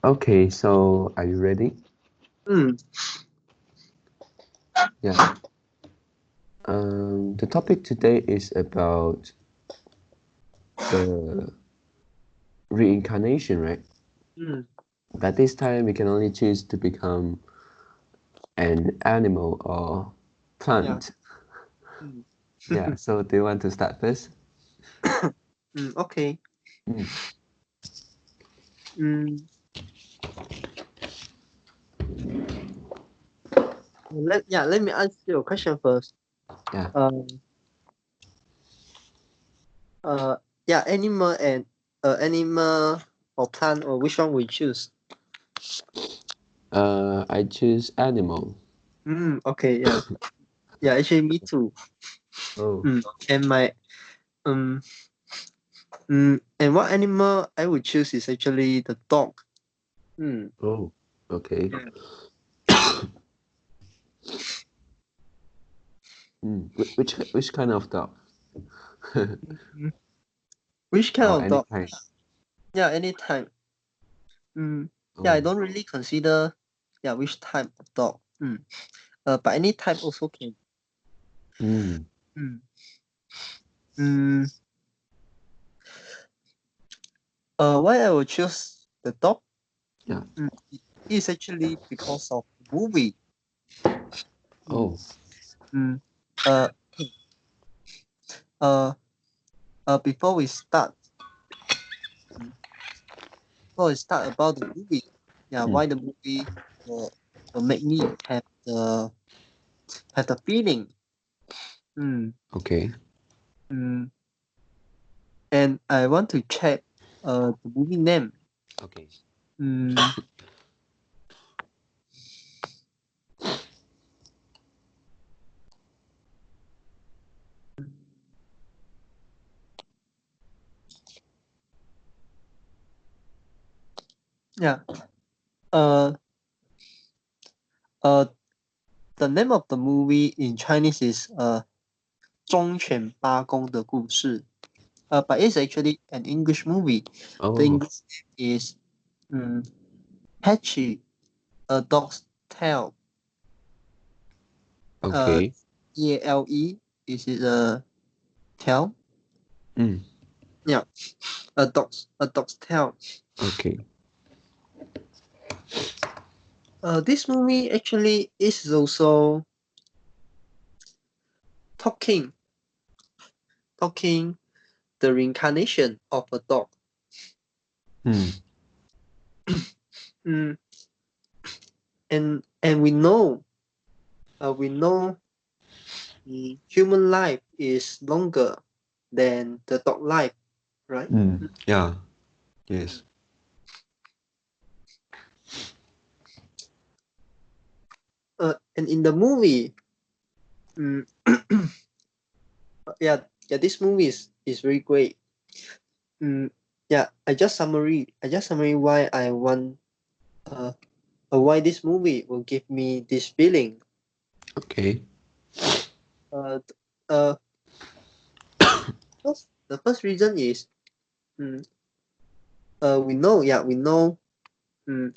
Okay, so are you ready? Mm, Yeah. The topic today is about the reincarnation, right? mm, But this time we can only choose to become an animal or yeah. plant. Mm. Yeah, so do you want to start first? Okay. Mm. Mm, let me ask you a question first. Yeah. Um, uh, yeah, animal or plant or which one we choose? I choose animal. Okay, yeah, yeah. Actually, me too. Oh. And my um, and what animal I would choose is actually the dog. Mm, Oh. Okay. yeah. Which kind of dog? Mm, which kind Or of any dog? kind? Yeah, anytime. Yeah, I Oh. don't really consider. Yeah, which type of dog. But any type also can. Mm. Mm. Mm, why I would choose the dog? Yeah. It is actually because of the movie. Mm, Oh. mm, uh, uh, before we start, mm, before we start about the movie, yeah, Mm. why the movie will make me have the feeling. Mm, Okay. mm, and I want to check the movie name. Okay. Mm, yeah. Uh, uh, the name of the movie in Chinese is 忠犬八公的故事. But it's actually an English movie. The Oh. English name is um, Patchy, a Dog's Tale. Uh, Okay. Tale is it a tale? Mm. Yeah, a dog's tale. Okay. This movie actually is also talking talking the reincarnation of a dog. Mm. Mm, and we know human life is longer than the dog life, right? Mm. Yeah. Yes. And in the movie, mm, yeah, this movie is very great. Mm, yeah, I just summary why I want uh, why this movie will give me this feeling. Okay. Uh, uh, the first reason is, mm, we know, mm,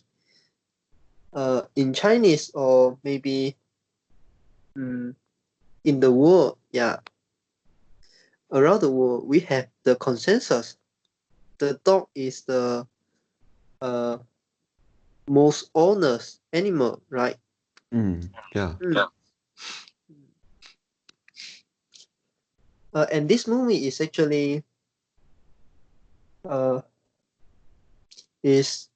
in Chinese or maybe mm, in the world, yeah, around the world, we have the consensus. The dog is the uh most honest animal, right? Mm. Yeah. Yeah. And this movie is actually uh is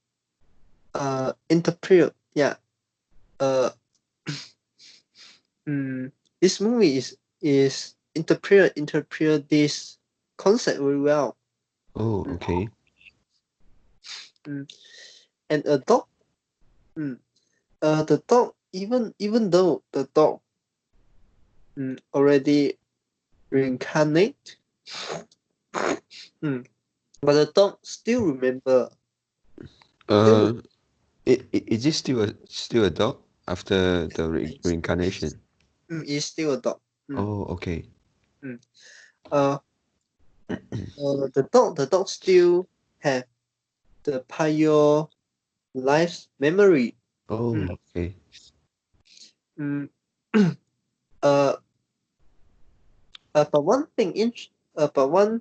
interpret, yeah, uh this movie is interpret this concept very well. Oh, Mm, okay. mm. And a dog, mm, the dog, even though the dog already reincarnate, mm, but the dog still remember, still Uh, is it still a dog after the reincarnation? is still a dog. Mm, Oh, okay. mm. Uh, the dog still have the prior life's memory. Oh, Mm. okay. Mm. uh, but one thing but one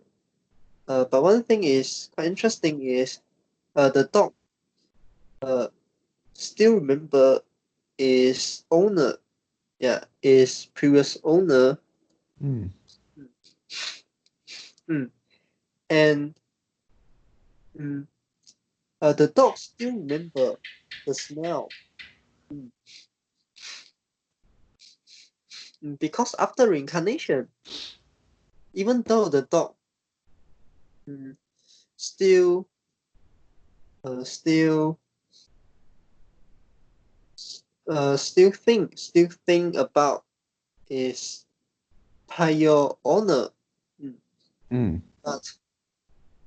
thing is quite interesting is the dog still remember its owner, its previous owner. Mm. Mm. And mm, the dog still remember the smell. Mm. Because after reincarnation, even though the dog mm, still still still think about his prior owner. Mm. Mm. But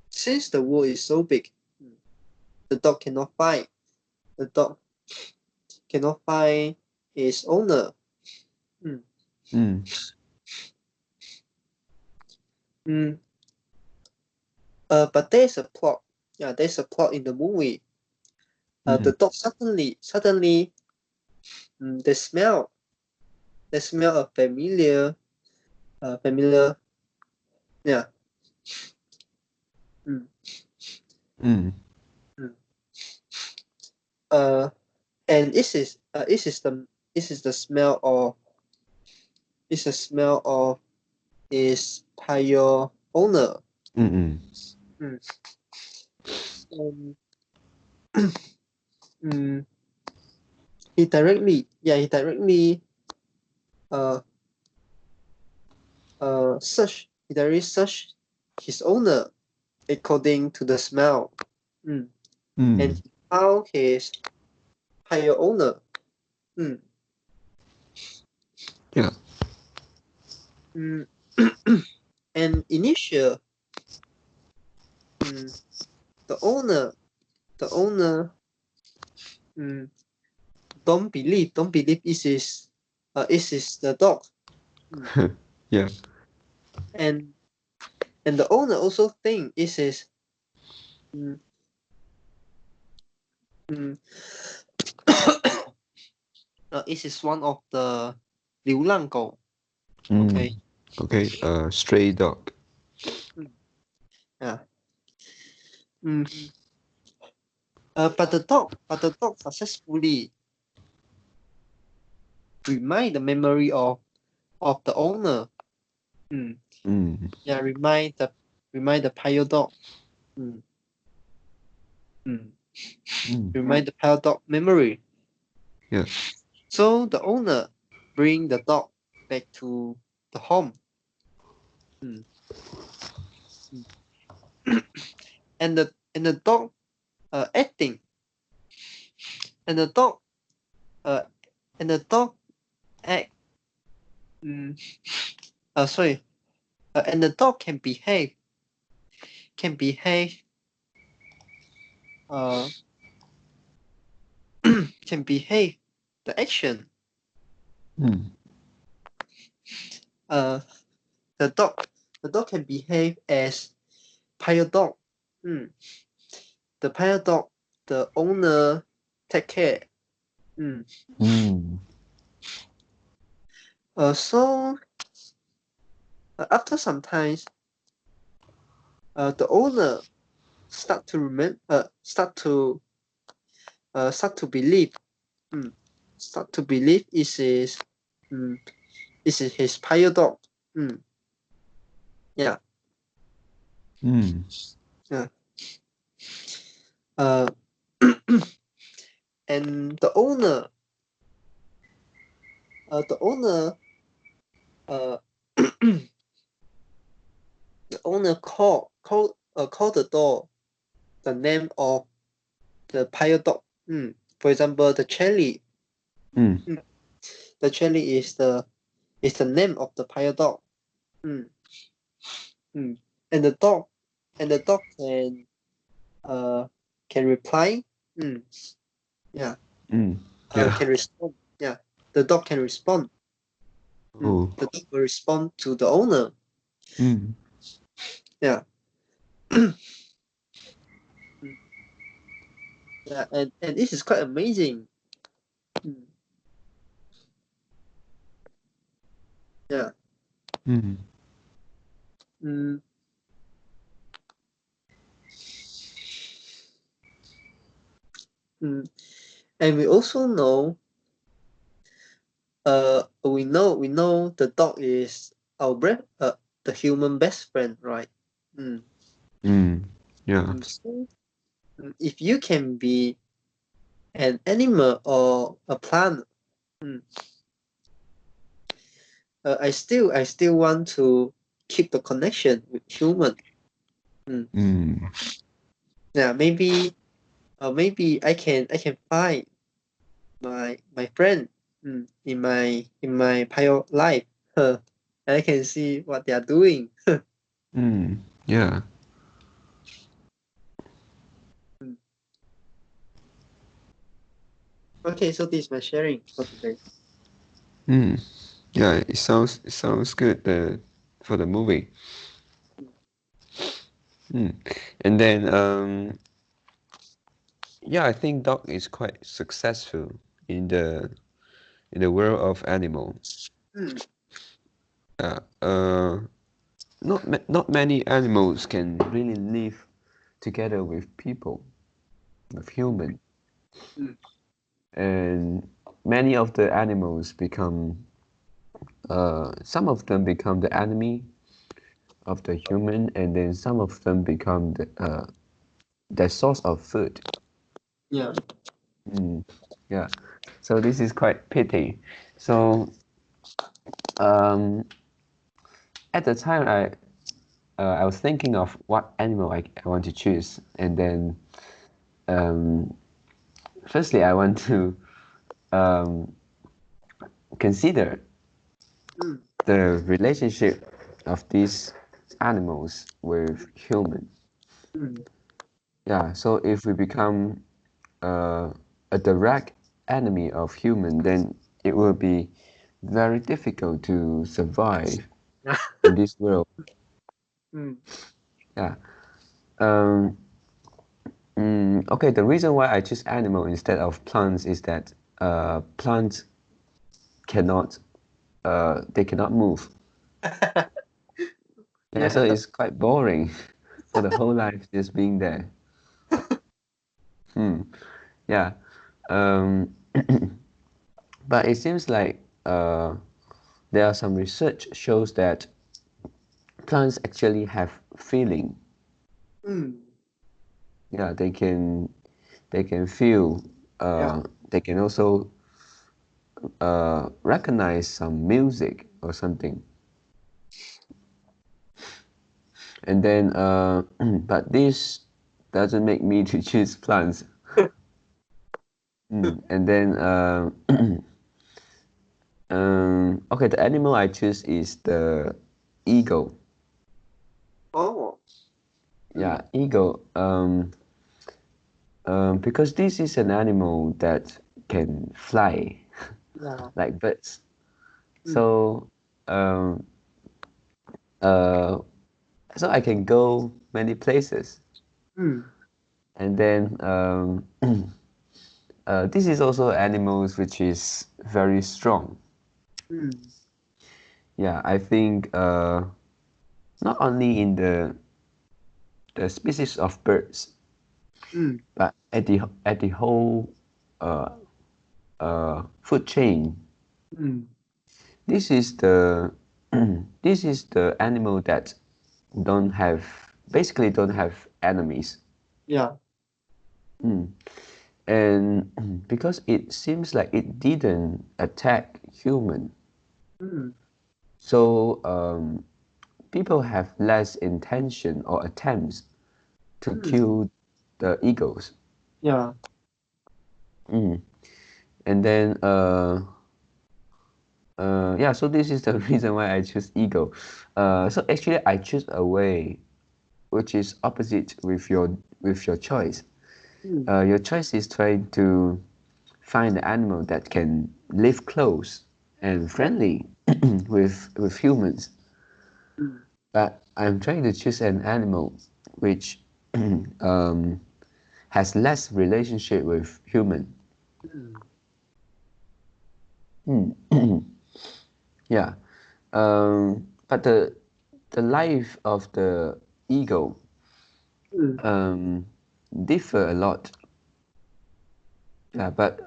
since the world is so big, the dog cannot find the dog cannot find his owner. Mm. Mm. Mm. But there's a plot. Yeah, there's a plot in the movie. The Mm. dog suddenly they smell a familiar. Yeah. Mm. Mm. Mm. Uh, and this is the smell of his prior owner. Mm. Mm. Um, mm, he directly uh search his owner according to the smell. Mm. And Mm. he found his prior owner. Mm. Yeah. Mm. And initial mm, the owner mm, don't believe this is the dog. Mm. Yeah. And the owner also think this is mm, mm, this is one of the 流浪狗. Mm. Okay. Okay. Stray dog. Mm. Yeah. Mm. But the dog successfully remind the memory of the owner. Mm. Mm. Yeah, remind the prior dog. Mm. Mm. Mm. Remind the prior dog memory. Yeah. So the owner bring the dog back to the home. Mm. Mm. And the dog acting and the dog uh and the dog act mm, sorry and the dog can behave uh can behave the action Mm. uh the dog can behave as prior dog. Mm. The prior dog the owner take care. Mm. Mm. So after some time the owner start to remember start to believe mm, start to believe mm, is his prior dog. Mm. Yeah. Mm. Yeah. Uh, and the owner uh, the owner call the dog the name of the prior dog. Mm. For example, the Charlie. Mm. Mm. The Charlie is the name of the prior dog. Mm. Mm. And the dog uh can reply. Mm. Yeah. Mm. Yeah. Can respond. Yeah. The dog can respond. Mm. Oh. The dog will respond to the owner. Mm. Yeah. Yeah, and this is quite amazing. Mm. Yeah. Mm. Mm. Mm. And we also know, we know the dog is our the human best friend, right? Mm. Mm. Yeah. So, if you can be an animal or a plant, mm, I still want to keep the connection with human. Mm. Mm. Yeah, maybe I can find my friend, in my prior life. And I can see what they are doing. Mm. Yeah. Mm. Okay, so this is my sharing for today. Mm. Yeah. It sounds good. For the movie. Mm. And then yeah, I think dog is quite successful in the world of animal. Mm. Yeah. Not many animals can really live together with people, with human, Mm. and many of the animals become some of them become the enemy of the human, and then some of them become the source of food. Yeah. Mm, yeah. So this is quite pity. So um, at the time I was thinking of what animal I want to choose, and then um, firstly I want to um, consider Mm. the relationship of these animals with human. Mm. Yeah, so if we become uh, a direct enemy of human, then it will be very difficult to survive in this world. Mm. Yeah. Um, okay, the reason why I choose animal instead of plants is that plants cannot they cannot move. Yeah, so Yeah. it's quite boring for the whole life just being there. Hmm. Yeah. Um, but it seems like there are some research shows that plants actually have feeling. Mm. Yeah, they can feel. Yeah. They can also recognize some music or something. And then, but this doesn't make me to choose plants. And then, okay, the animal I choose is the eagle. Oh. Mm. Yeah, eagle. Because this is an animal that can fly Yeah. like birds. Mm. So, um, uh, so I can go many places. Mm. And then, this is also animals which is very strong. Mm. Yeah, I think not only in the species of birds, Mm. but at the whole uh, food chain. Mm. This is the this is the animal that don't have basically don't have enemies. Yeah. Mm. And because it seems like it didn't attack human, Mm. so people have less intention or attempts to Mm. kill the eagles. Yeah. Mm. And then yeah, so this is the reason why I choose eagle. So actually I choose a way which is opposite with your choice. Mm. Your choice is trying to find an animal that can live close and Yeah. friendly with humans. Mm. But I'm trying to choose an animal which has less relationship with human. Yeah. But the life of the ego differ a lot. Yeah, but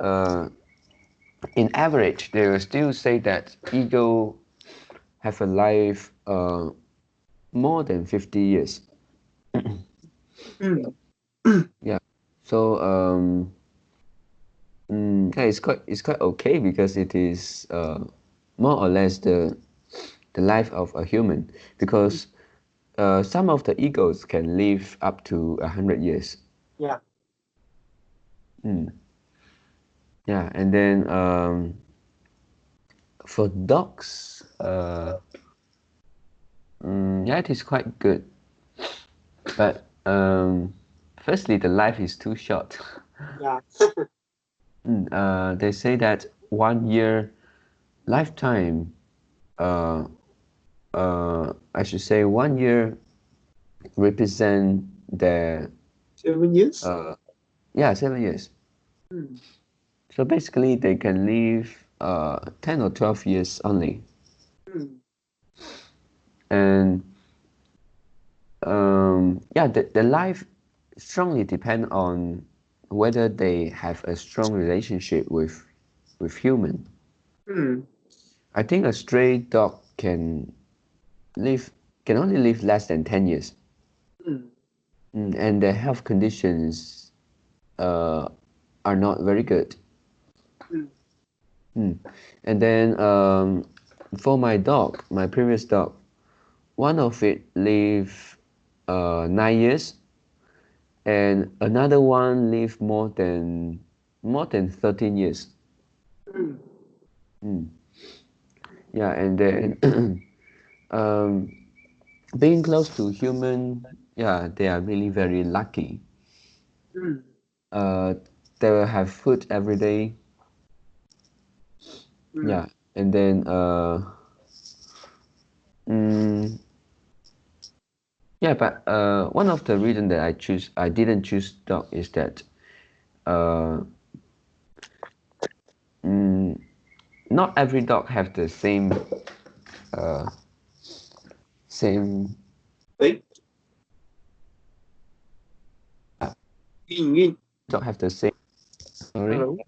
in average, they will still say that ego have a life more than 50 years. Yeah. So yeah, it's quite okay because it is more or less the life of a human, because some of the egos can live up to 100 years. Yeah. Yeah, and then for dogs, yeah, it is quite good. But firstly, the life is too short. Yeah. They say that 1 year lifetime, I should say 1 year represent the 7 years. yeah, 7 years. So basically, they can live 10 or 12 years only. And yeah, the life strongly depend on whether they have a strong relationship with human. I think a stray dog can only live less than 10 years. And their health conditions are not very good. And then for my dog, my previous dog, one of it lived 9 years, and another one lived more than 13 years. Yeah, and then being close to human, yeah, they are really very lucky. They will have food every day. Yeah, and then yeah, but one of the reason that I didn't choose dog is that not every dog have the same same Wait. Yun. dog have the same. Sorry. Hello.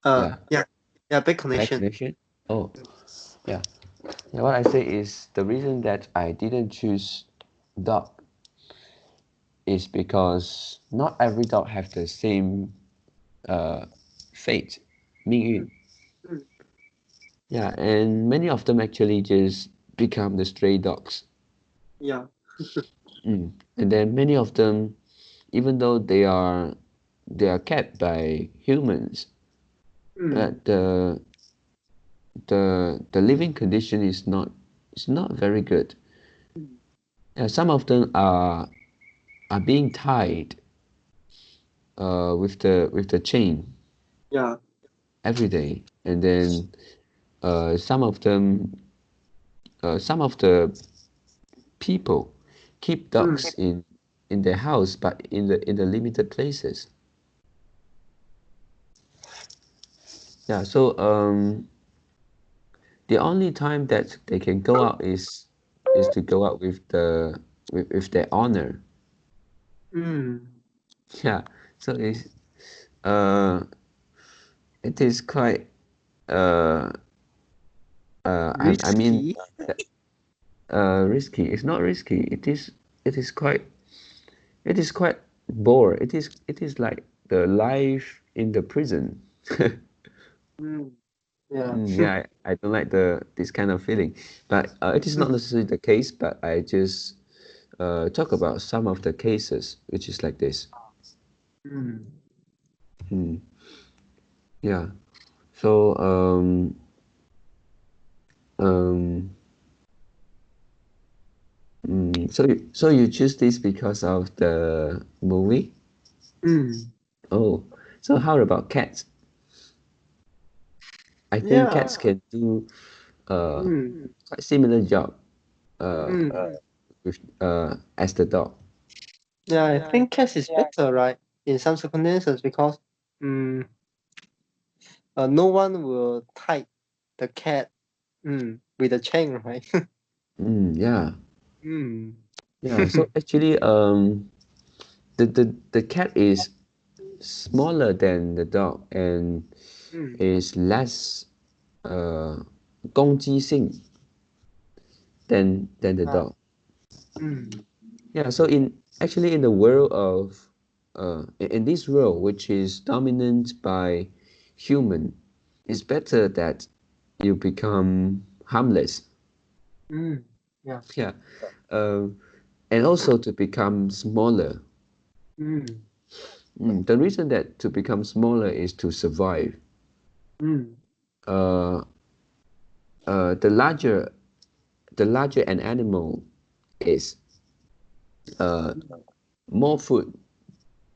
Yeah. Yeah. Yeah. Bad Bad connection. connection. Oh, yeah. Yeah. What I say is the reason that I didn't choose dog is because not every dog have the same fate, 命运. Yeah, and many of them actually just become the stray dogs. Yeah. And then many of them, even though they are kept by humans, but the living condition is not very good. Some of them are being tied with the chain Yeah. every day, and then some of the people keep dogs in their house, but in the limited places. Yeah, so the only time that they can go out is to go out with their owner. Yeah, so uh it is quite I mean Risky. risky. It's not risky. It is quite bored. It is like the life in the prison. Yeah. Yeah, I don't like this kind of feeling, but it is not necessarily the case. But I just talk about some of the cases, which is like this. Yeah. So um, so you choose this because of the movie? Oh, so how about cats? I think cats can do quite similar job with as the dog. Yeah. I think cats is better, right? in some circumstances because no one will tie the cat with a chain, right? Yeah. Yeah. So Mm. actually, the cat is smaller than the dog and is less 攻击性 than the dog. Yeah. So actually in the world of in this world which is dominant by human, it's better that you become harmless. Yeah. Yeah. And also to become smaller. The reason that to become smaller is to survive. Uh, the larger an animal is, more food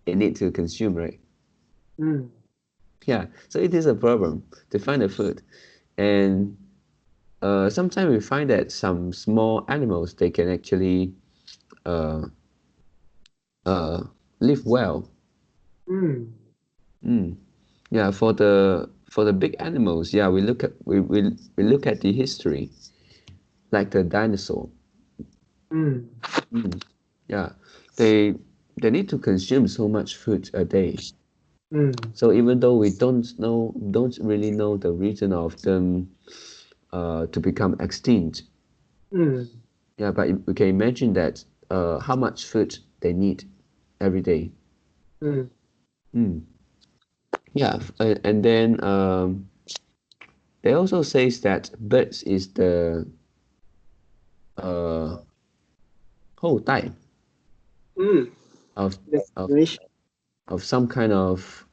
it need to consume, right? Yeah. So it is a problem to find the food, and sometimes we find that some small animals they can actually uh, live well. Mm. Yeah, for the big animals, yeah, we look at the history, like the dinosaur. Mm. Yeah, they they need to consume so much food a day. So even though we don't really know the reason of them to become extinct, yeah, but we can imagine that how much food they need every day. Mm. Yeah, and then they also says that birds is the 后代 of Next of generation. of some kind of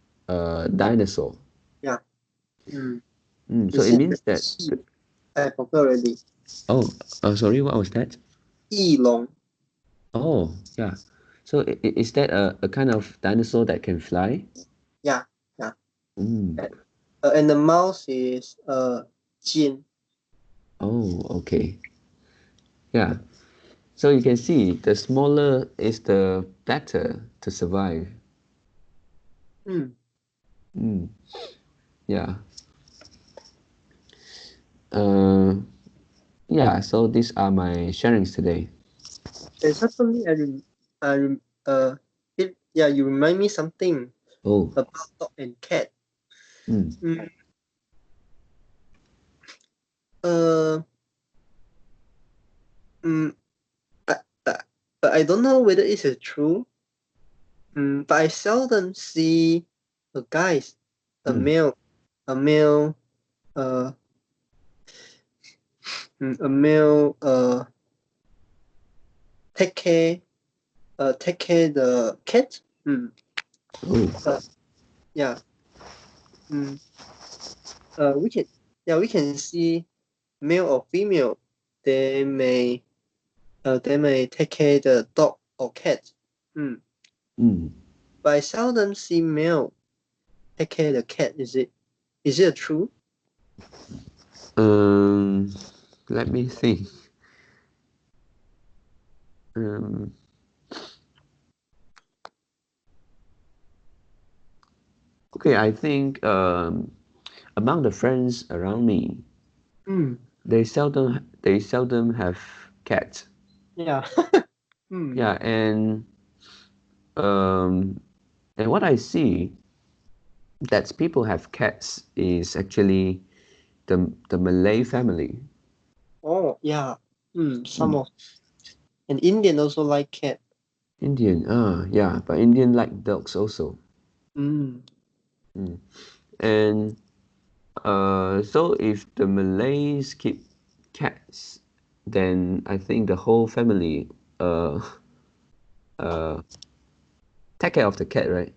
dinosaur. Yeah. So Is it it means that I forgot already. oh, sorry, what was that? 翼龙. Oh, yeah. So is that a kind of dinosaur that can fly? Yeah. Yeah. Mm. And the mouse is 金. Oh, okay. Yeah. So you can see the smaller is the better to survive. Mm. Yeah. Uh, yeah. So these are my sharings today. And suddenly I yeah, you remind me something Oh. about dog and cat. Mm. Mm, uh, mm, but, but, but I don't know whether it's true. But I seldom see a guys, a Mm. male, a male, uh, a male, take care, take care the cat. Oh. Uh, yeah. Mm, we can, we can see male or female. They may, they may take care the dog or cat. Mm. But I seldom see male take care the cat. Is it true? Um, Let me think. Um, okay, I think among the friends around me, Mm. they seldom have cats. Yeah. mm. Yeah, um, and what I see that people have cats is actually the Malay family. Oh, yeah. Some Mm. of and Indian also like cat. Indian, yeah, but Indian like dogs also. Mm. Mm. And so if the Malays keep cats, then I think the whole family uh uh take care of the cat, right?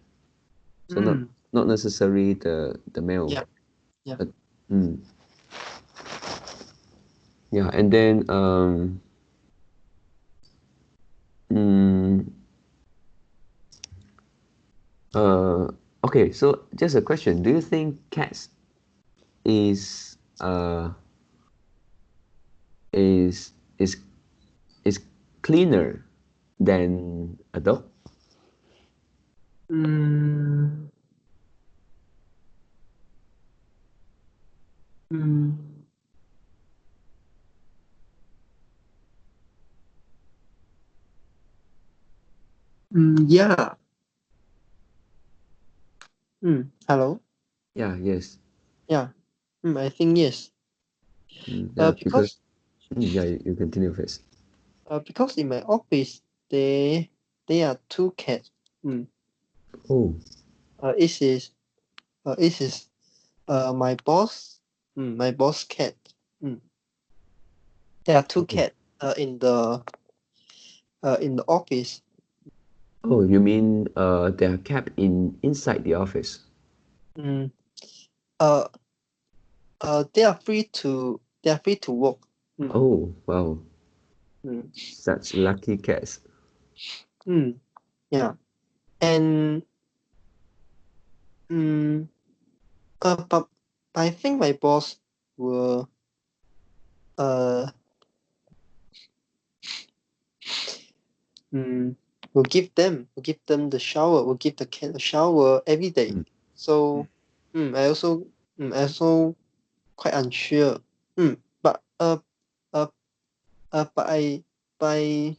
So Mm. not necessarily the male. Yeah. Yeah. But, yeah, and then mm, uh okay, so just a question. Do you think cats is uh is is is cleaner than a dog? Mm, mm, yeah. Hello? Yeah, yes. Yeah. I think yes. Yeah, because Because yeah, you continue first. because in my office they are two cats. Mm. Oh, It is it is my boss. My boss cat. Mm. There are two oh, cats in the office. oh, you mean they are kept inside the office? Mm. Uh they are free to walk. Mm. Oh, wow, Mm. such lucky cats. Mm. Yeah. And mm, but I think my boss will uh mm, will give them the shower, will give the cat a shower every day. Mm. So I also quite unsure. But uh by by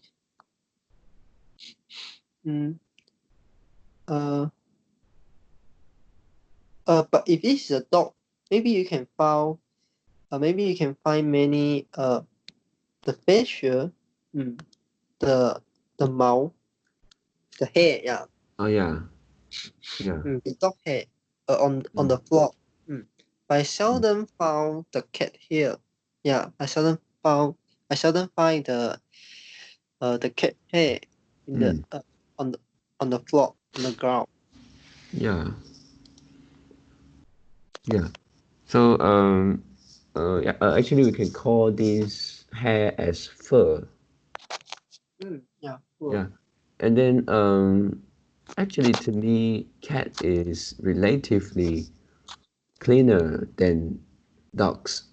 mm, uh but if it's a dog, maybe you can find many the facial, mm, the mouth, the hair, yeah, Oh yeah, yeah. the dog hair on Mm. the floor. But I Mm. seldom found the cat hair. Yeah, I seldom find the cat hair in the Mm. on the on the floor on the ground. Yeah, yeah. So yeah, actually we can call this hair as fur. Yeah, sure. Yeah, and then actually to me, cat is relatively cleaner than dogs.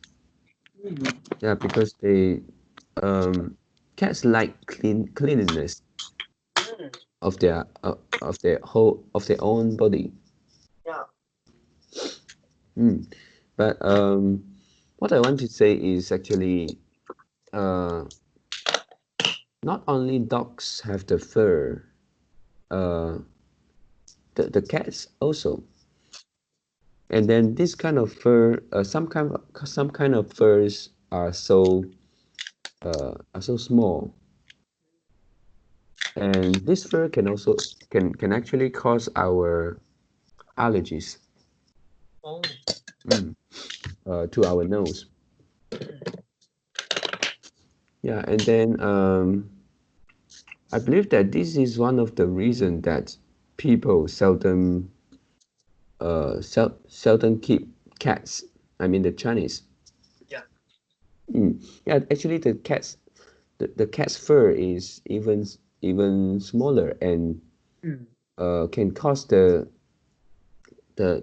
Mm, Yeah, because they cats like cleanliness mm, of their whole of their own body. yeah. Mm. But what I want to say is actually uh, not only dogs have the fur, uh, the cats also. And then this kind of fur, some kind of furs are so small, and this fur can also can actually cause our allergies Oh. mm, to our nose. Yeah, and then I believe that this is one of the reasons that people seldom keep cats. I mean the Chinese. Yeah. Yeah, actually the cat's fur is even smaller and Mm. can cause the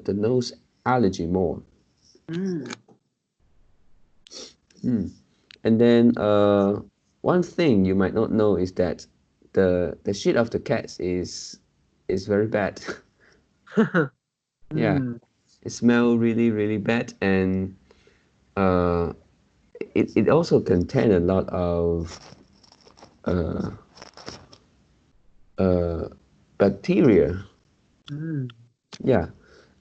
nose allergy more. Mm. Mm. And then one thing you might not know is that the shit of the cats is very bad. Yeah, Mm. it smells really bad, and uh, it also contain a lot of uh, uh, bacteria. Mm. Yeah,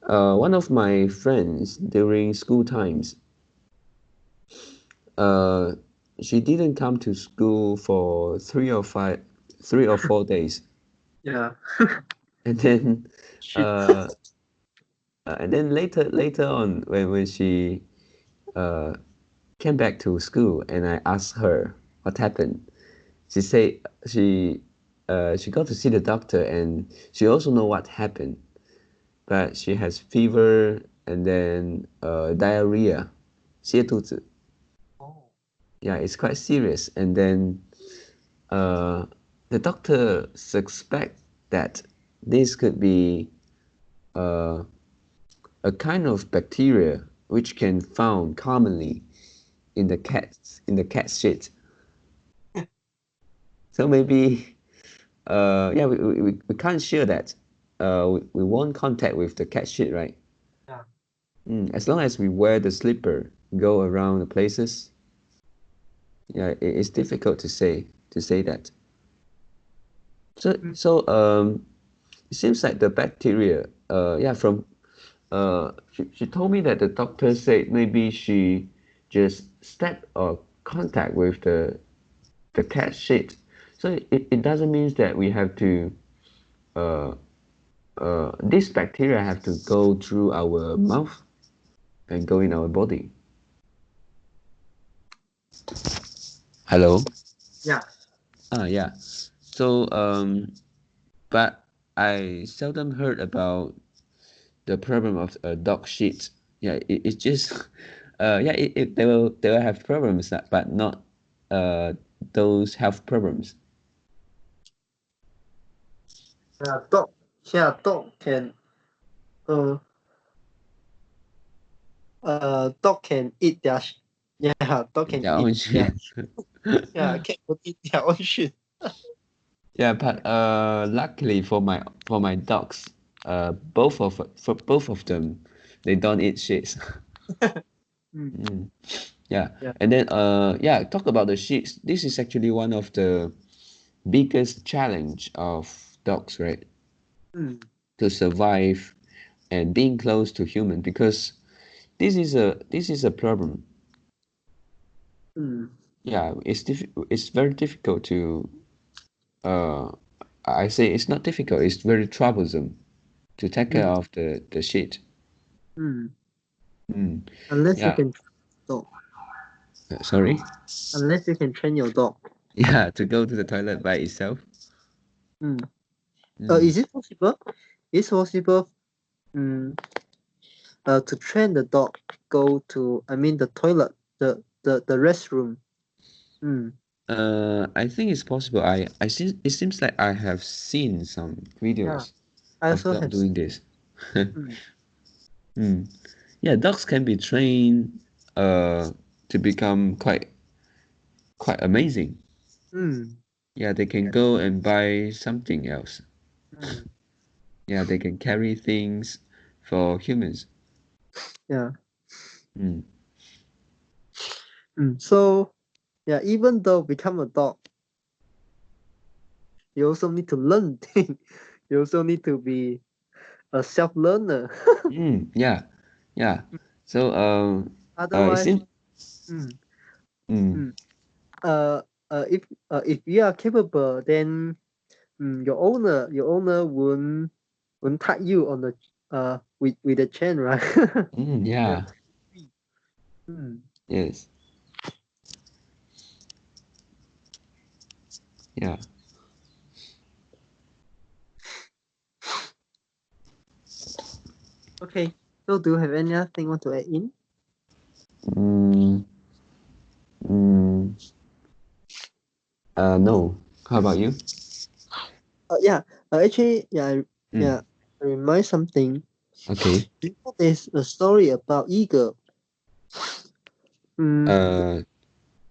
one of my friends during school times, uh, she didn't come to school for 3 or 4 days, Yeah. and then Shit. uh, later on when she uh, came back to school and I asked her what happened, she said she got to see the doctor and she also know what happened, but she has fever and then diarrhea, 泻肚子. Oh. Yeah, it's quite serious. And then uh, the doctor suspect that this could be uh, a kind of bacteria which can found commonly in the cat shit. So maybe yeah we can't share that. we won't contact with the cat shit, right? Yeah. As long as we wear the slipper, go around the places. Yeah, it's difficult to say that. So it seems like the bacteria. Yeah, from she told me that the doctor said maybe she just stepped or contact with the cat shit. So it doesn't mean that we have to this bacteria have to go through our mouth and go in our body. Hello? Yeah. Yeah. So but I seldom heard about the problem of dog shit. Yeah, it's just yeah, they will have problems, but not those health problems. Dog. Yeah, dog can uh dog can eat their yeah, dog can Their eat own their shit. yeah, cat can eat their own shit. Yeah, but luckily for my dogs, for both of them, they don't eat shit. Mm, Yeah, yeah. and then yeah, talk about the shits. This is actually one of the biggest challenge of dogs, right? Mm, To survive and being close to human, because this is a problem. mm, Yeah, it's very difficult to uh I say it's not difficult, it's very troublesome to take care mm, of the shit. mm. Mm. Unless you Yeah. can dog. Sorry? Unless you can train your dog. Yeah, to go to the toilet by itself. Mm. Mm. Is it possible? It's possible. Mm. To train the dog go to the toilet, the restroom. Mm. I think it's possible. I see. It seems like I have seen some Yeah. videos I of also dog have. doing this. Mm. Mm. Yeah, dogs can be trained to become quite amazing. Mm. Yeah, they can go and buy something else. Mm. Yeah, they can carry things for humans. Yeah. Mm. So yeah, even though become a dog, you also need to learn things. You also need to be a self learner. Yeah, yeah. So it Otherwise, seems. mm, Mm. mm, uh, if you are capable, then your owner won't tag you on the with the chain, right? Yeah. Yeah. Mm. Yes. Yeah. Okay. So do you have anything want to add in? Mm, mm, no. How about you? Yeah. Actually, yeah, Mm. yeah. I remind something. Okay. You know, there's a story about eagle. Mm, Uh,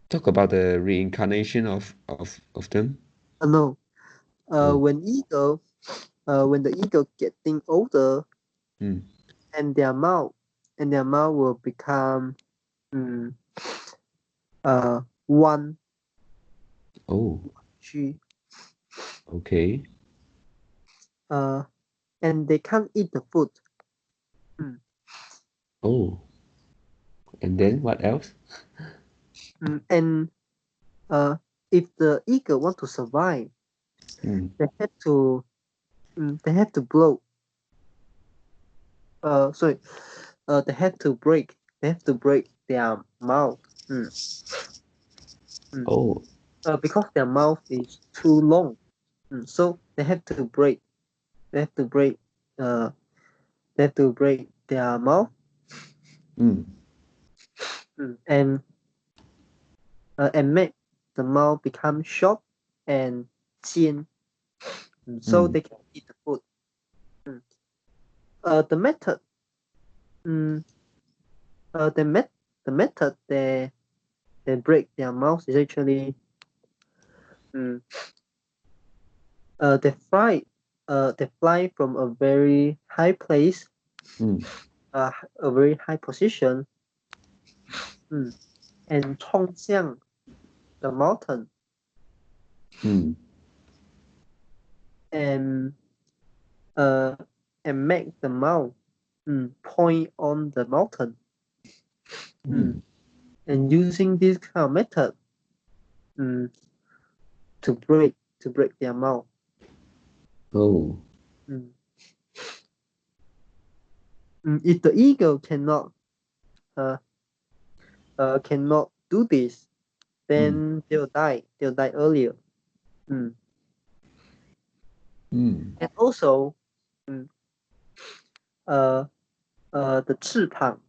talk about the reincarnation of them. no. Oh. When the eagle getting older, Mm. and their mouth will become mm, one Oh. she Okay. uh and they can't eat the food. Mm, Oh. And then what else? and if the eagle want to survive, Mm. they have to they have to blow. Sorry. They have to break their mouth. Mm, mm. Oh. Because their mouth is too long. So they have to break. They have to break. Uh, they have to break their mouth. Mm. And make the mouth become short and thin, so Mm. they can eat the food. Mm. The method. Mm, the method they break their mouth is actually mm, they fry they fly from a very high place, Mm. a very high position, and 冲向 the mountain, Mm. and make the mouth point on the mountain. Mm. And using this kind of method to break their mouth. Oh. If the eagle cannot do this, then they'll die earlier. And also the 翅膀.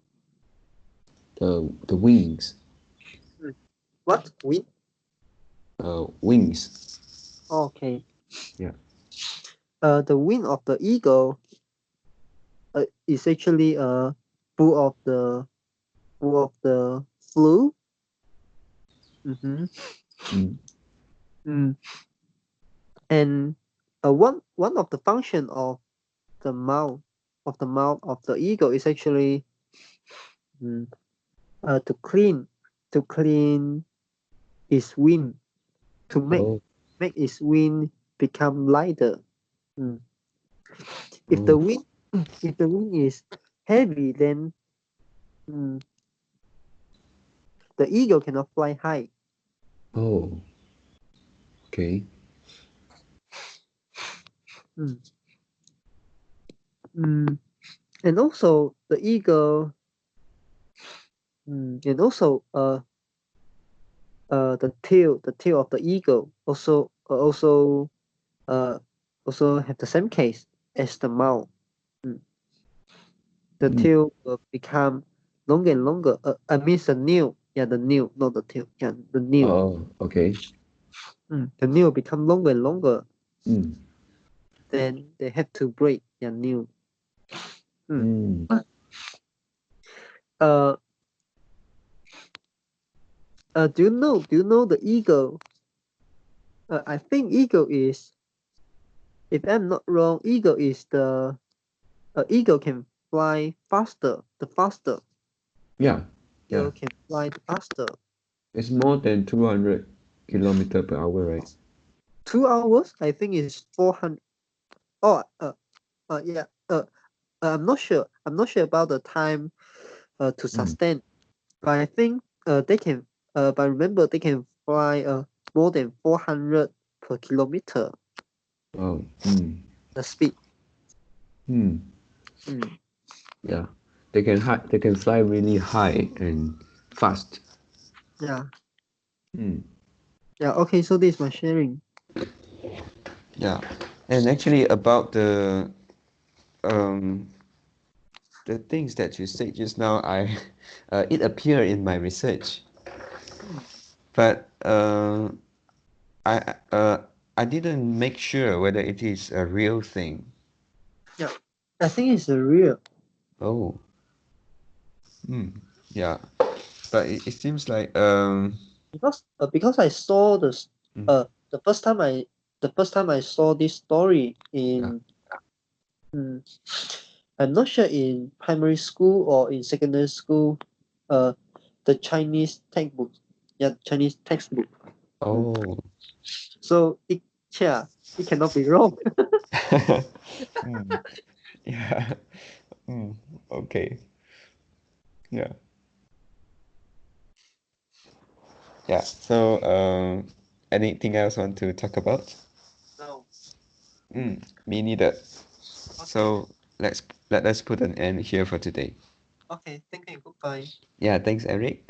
The wings. What? Wing? Wings. Okay. Yeah. The wing of the eagle is actually full of the flu. And one of the function of the mouth of the eagle is actually to clean its wing, to make its wing become lighter. If the wing is heavy, then the eagle cannot fly high. Oh. Okay. And also the eagle, and also the tail of the eagle also have the same case as the mouth. The tail will become longer and longer. I mean the nail. Yeah, the nail, not the tail. Yeah, the nail. Oh, okay. The nail become longer and longer. Mm. Then they have to break their nail. Do you know the eagle? I think eagle is, if I'm not wrong, eagle is the eagle can fly faster. The faster. Yeah. Eagle can fly faster. It's more than 200 kilometer per hour, right? 2 hours, I think, is 400. Oh, yeah. I'm not sure. I'm not sure about the time to sustain. But I think they can. But remember, they can fly more than 400 per kilometer. Oh. The speed. Yeah. They can fly really high and fast. Yeah. Yeah. Okay. So this is my sharing. Yeah. And actually about the things that you said just now, it appeared in my research, but I didn't make sure whether it is a real thing. Yeah. I think it's a real. Oh. Yeah. But it seems like Because I saw this the first time I saw this story in I'm not sure in primary school or in secondary school, the Chinese textbook. Yeah, Chinese textbook. Oh. So it cannot be wrong. Yeah. Okay. Yeah. Yeah. So anything else want to talk about? No. Me neither. Okay. So let us put an end here for today. Okay. Thank you. Goodbye. Yeah, thanks, Eric.